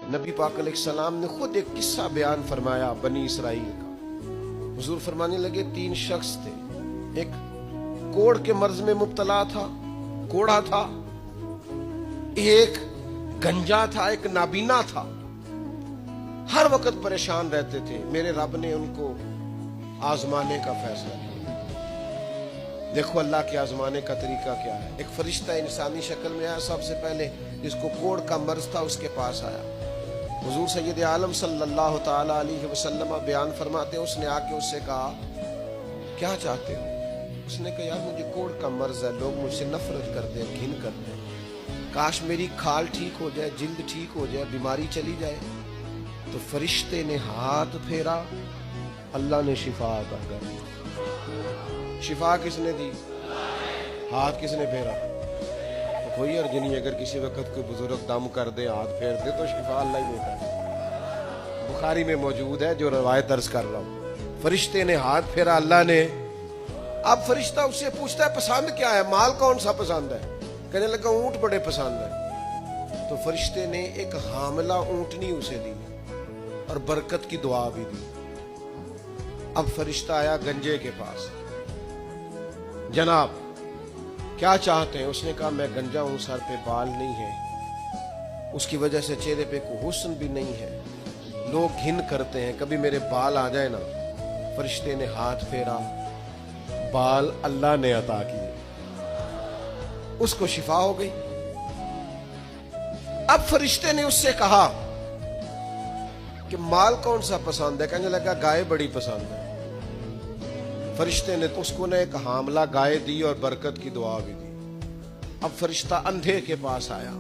نبی پاک علیہ السلام نے خود ایک قصہ بیان فرمایا بنی اسرائیل کا۔ حضور فرمانے لگے 3 شخص تھے، ایک کوڑ کے مرض میں مبتلا تھا، کوڑا تھا، ایک گنجا تھا، ایک نابینا تھا، ہر وقت پریشان رہتے تھے۔ میرے رب نے ان کو آزمانے کا فیصلہ کیا۔ دیکھو اللہ کے آزمانے کا طریقہ کیا ہے۔ ایک فرشتہ انسانی شکل میں آیا، سب سے پہلے جس کو کوڑ کا مرض تھا اس کے پاس آیا۔ حضور سید عالم صلی اللہ تعالی علیہ وسلم بیان فرماتے ہیں، اس نے آ کے اس سے کہا کیا چاہتے ہو؟ اس نے کہا یار مجھے کوڑ کا مرض ہے، لوگ مجھ سے نفرت کرتے ہیں، گھن کرتے ہیں، کاش میری کھال ٹھیک ہو جائے، جلد ٹھیک ہو جائے، بیماری چلی جائے۔ تو فرشتے نے ہاتھ پھیرا، اللہ نے شفا عطا کر دی۔ شفا کس نے دی؟ ہاتھ کس نے پھیرا؟ تو کوئی عرض نہیں، اگر کسی وقت کوئی بزرگ دم کر دے، ہاتھ پھیر دے تو شفا اللہ ہی دیتا ہے۔ بخاری میں موجود ہے جو روایت درج کر رہا ہوں۔ فرشتے نے ہاتھ پھیرا، اللہ نے۔ اب فرشتہ اس سے پوچھتا ہے پسند کیا ہے، مال کون سا پسند ہے؟ کہنے لگا اونٹ بڑے پسند ہے۔ تو فرشتے نے ایک حاملہ اونٹنی اسے دی اور برکت کی دعا بھی دی۔ اب فرشتہ آیا گنجے کے پاس، جناب کیا چاہتے ہیں؟ اس نے کہا میں گنجا ہوں، سر پہ بال نہیں ہے، اس کی وجہ سے چہرے پہ کوئی حسن بھی نہیں ہے، لوگ گھن کرتے ہیں، کبھی میرے بال آ جائے نا۔ فرشتے نے ہاتھ پھیرا، بال اللہ نے عطا کیے، اس کو شفا ہو گئی۔ اب فرشتے نے اس سے کہا کہ مال کون سا پسند ہے؟ کہنے لگا گائے بڑی پسند ہے۔ فرشتے نے تو اس کو نے ایک حاملہ گائے دی اور برکت کی دعا بھی دی۔ اب فرشتہ اندھے کے پاس آیا،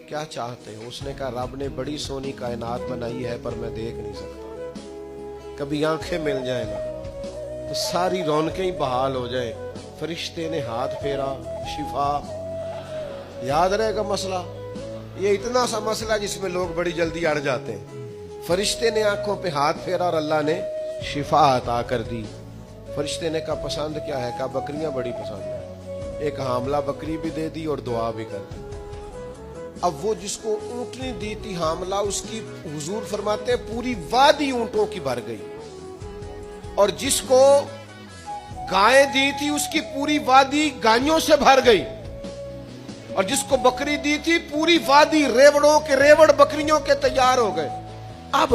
کیا چاہتے ہو؟ اس نے کہا رب نے بڑی سونی کائنات بنائی ہے پر میں دیکھ نہیں سکتا، کبھی آنکھیں مل جائے نا تو ساری رونقیں ہی بحال ہو جائے۔ فرشتے نے ہاتھ پھیرا، شفا۔ یاد رہے گا مسئلہ، یہ اتنا سا مسئلہ جس میں لوگ بڑی جلدی اڑ جاتے ہیں۔ فرشتے نے آنکھوں پہ ہاتھ پھیرا اور اللہ نے شفا عطا کر دی۔ فرشتے نے کہا پسند کیا ہے؟ کہا بکریاں بڑی پسند ہے۔ ایک حاملہ بکری بھی دے دی اور دعا بھی کر دی۔ اب وہ جس کو اونٹنی دی تھی حاملہ، اس کی حضور فرماتے ہیں پوری وادی اونٹوں کی بھر گئی، اور جس کو گائے دی تھی اس کی پوری وادی گائیوں سے بھر گئی، اور جس کو بکری دی تھی پوری وادی ریوڑوں کے ریوڑ بکریوں کے تیار ہو گئے۔ اب